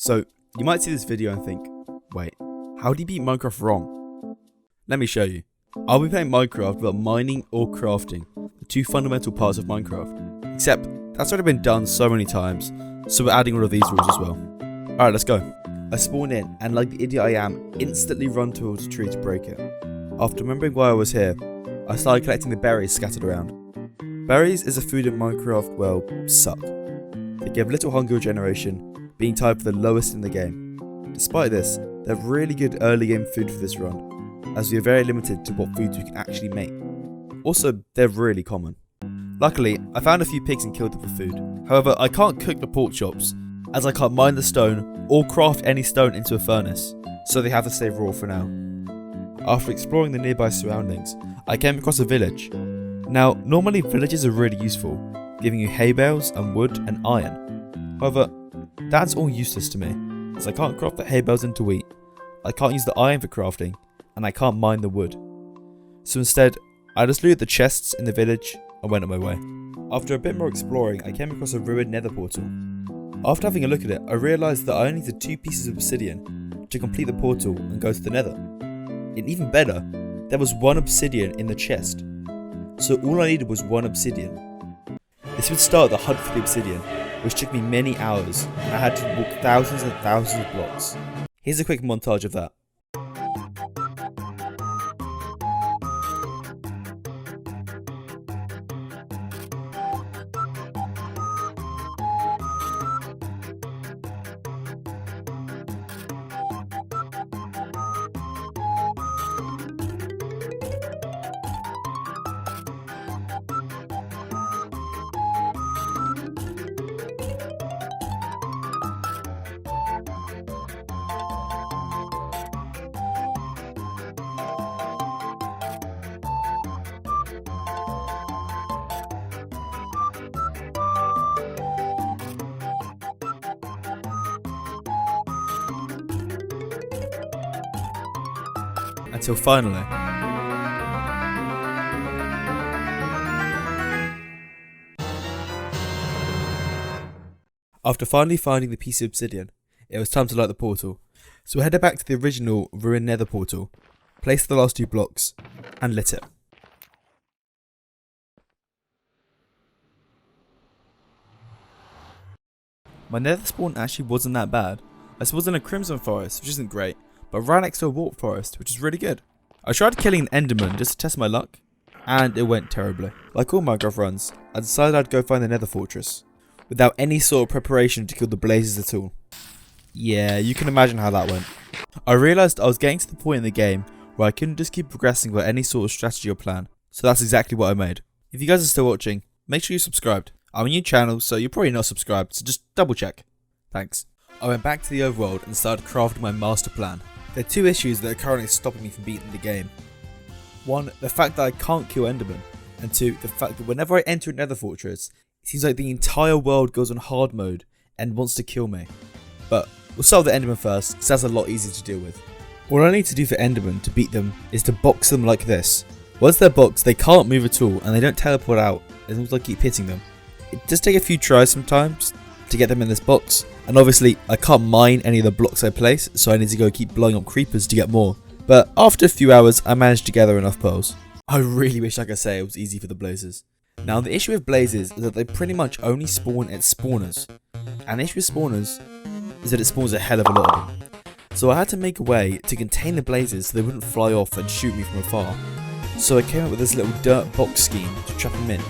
So, you might see this video and think, wait, how do you beat Minecraft wrong? Let me show you. I'll be playing Minecraft without mining or crafting, the two fundamental parts of Minecraft. Except, that's already been done so many times, so we're adding all of these rules as well. Alright, let's go. I spawn in, and like the idiot I am, instantly run towards a tree to break it. After remembering why I was here, I started collecting the berries scattered around. Berries as a food in Minecraft, well, suck. They give little hunger regeneration, being tied for the lowest in the game. Despite this, they're really good early game food for this run, as we are very limited to what foods we can actually make. Also, they're really common. Luckily, I found a few pigs and killed them for food. However, I can't cook the pork chops, as I can't mine the stone or craft any stone into a furnace, so they have to stay raw for now. After exploring the nearby surroundings, I came across a village. Now, normally villages are really useful, giving you hay bales and wood and iron. However, that's all useless to me, as I can't craft the hay bales into wheat, I can't use the iron for crafting, and I can't mine the wood. So instead, I just looted the chests in the village and went on my way. After a bit more exploring, I came across a ruined nether portal. After having a look at it, I realised that I only needed 2 pieces of obsidian to complete the portal and go to the nether. And even better, there was 1 obsidian in the chest. So all I needed was 1 obsidian. This would start the hunt for the obsidian, which took me many hours, and I had to walk thousands and thousands of blocks. Here's a quick montage of that. Until finally, after finally finding the piece of obsidian, it was time to light the portal. So I headed back to the original ruined nether portal, placed the last 2 blocks, and lit it. My nether spawn actually wasn't that bad. I spawned in a crimson forest, which isn't great, but right next to a warp forest, which is really good. I tried killing an enderman just to test my luck, and it went terribly. Like all Minecraft runs, I decided I'd go find the nether fortress, without any sort of preparation to kill the blazes at all. Yeah, you can imagine how that went. I realised I was getting to the point in the game where I couldn't just keep progressing without any sort of strategy or plan, so that's exactly what I made. If you guys are still watching, make sure you're subscribed. I'm a new channel, so you're probably not subscribed, so just double check. Thanks. I went back to the overworld and started crafting my master plan. There are 2 issues that are currently stopping me from beating the game. 1, the fact that I can't kill endermen, and 2, the fact that whenever I enter a nether fortress, it seems like the entire world goes on hard mode and wants to kill me. But we'll solve the enderman first, because that's a lot easier to deal with. All I need to do for endermen to beat them is to box them like this. Once they're boxed, they can't move at all and they don't teleport out as long as I keep hitting them. It does take a few tries sometimes to get them in this box, and obviously I can't mine any of the blocks I place, so I need to go keep blowing up creepers to get more. But after a few hours, I managed to gather enough pearls. I really wish I could say it was easy for the blazes. Now the issue with blazes is that they pretty much only spawn at spawners, and the issue with spawners is that it spawns a hell of a lot of them. So I had to make a way to contain the blazes so they wouldn't fly off and shoot me from afar. So I came up with this little dirt box scheme to trap them in.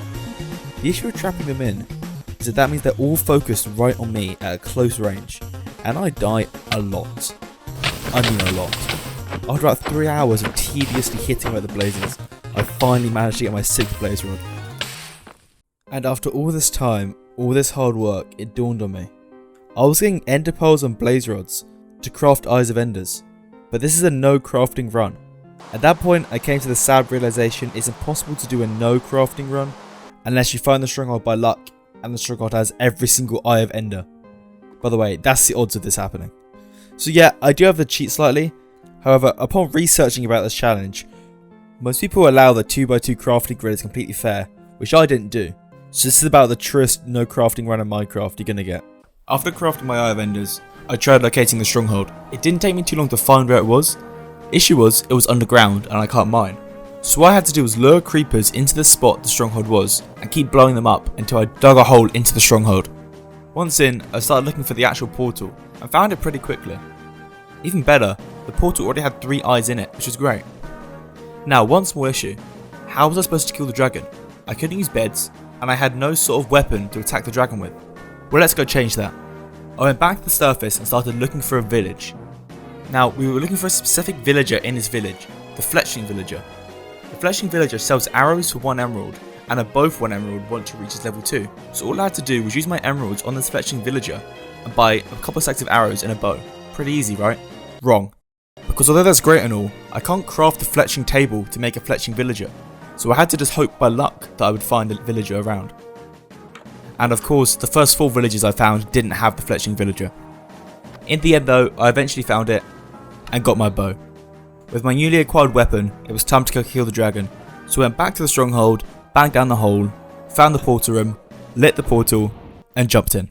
The issue with trapping them in is that means they're all focused right on me at a close range, and I die a lot. I mean a lot. After about 3 hours of tediously hitting them at the blazes, I finally managed to get my 6th blaze rod. And after all this time, all this hard work, it dawned on me. I was getting ender pearls and blaze rods to craft Eyes of Enders, but this is a no crafting run. At that point, I came to the sad realization it's impossible to do a no crafting run unless you find the stronghold by luck, and the stronghold has every single Eye of Ender. By the way, that's the odds of this happening. So yeah, I do have to cheat slightly. However, upon researching about this challenge, most people allow the 2x2 crafting grid is completely fair, which I didn't do. So this is about the truest no crafting run in Minecraft you're gonna get. After crafting my Eye of Enders, I tried locating the stronghold. It didn't take me too long to find where it was. Issue was, it was underground and I can't mine. So what I had to do was lure creepers into the spot the stronghold was and keep blowing them up until I dug a hole into the stronghold. Once in, I started looking for the actual portal and found it pretty quickly. Even better, the portal already had 3 eyes in it, which was great. Now, one small issue. How was I supposed to kill the dragon? I couldn't use beds, and I had no sort of weapon to attack the dragon with. Well, let's go change that. I went back to the surface and started looking for a village. Now, we were looking for a specific villager in this village, the Fletchling villager. The Fletchling villager sells arrows for 1 emerald, and a bow for 1 emerald once it reaches level 2. So all I had to do was use my emeralds on this Fletchling villager and buy a couple sets of arrows and a bow. Pretty easy, right? Wrong. Because although that's great and all, I can't craft the Fletchling table to make a Fletchling villager. So I had to just hope by luck that I would find a villager around. And of course, the first 4 villages I found didn't have the Fletchling villager. In the end though, I eventually found it and got my bow. With my newly acquired weapon, it was time to go kill the dragon. So I went back to the stronghold, banged down the hole, found the portal room, lit the portal, and jumped in.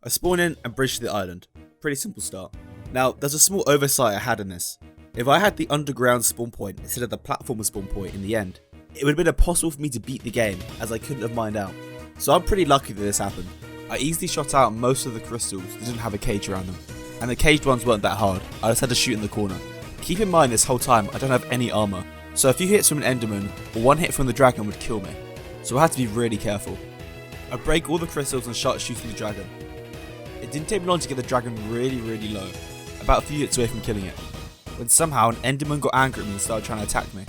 I spawned in and bridged to the island. Pretty simple start. Now, there's a small oversight I had in this. If I had the underground spawn point instead of the platformer spawn point in the end, it would have been impossible for me to beat the game as I couldn't have mined out. So I'm pretty lucky that this happened. I easily shot out most of the crystals that didn't have a cage around them. And the caged ones weren't that hard, I just had to shoot in the corner. Keep in mind this whole time I don't have any armor, so a few hits from an enderman or 1 hit from the dragon would kill me. So I had to be really careful. I break all the crystals and start shooting the dragon. It didn't take me long to get the dragon really low, about a few hits away from killing it, when somehow an enderman got angry at me and started trying to attack me.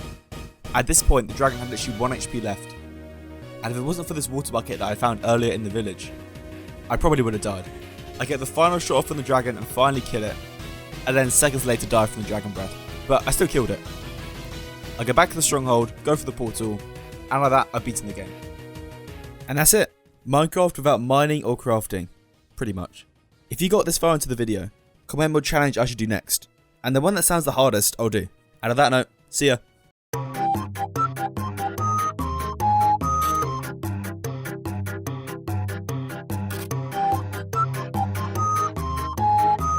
At this point the dragon had literally 1 HP left, and if it wasn't for this water bucket that I found earlier in the village, I probably would have died. I get the final shot off from the dragon and finally kill it, and then seconds later die from the dragon breath, but I still killed it. I go back to the stronghold, go for the portal, and like that I've beaten the game. And that's it. Minecraft without mining or crafting. Pretty much. If you got this far into the video, comment what challenge I should do next, and the one that sounds the hardest I'll do. And on that note, see ya.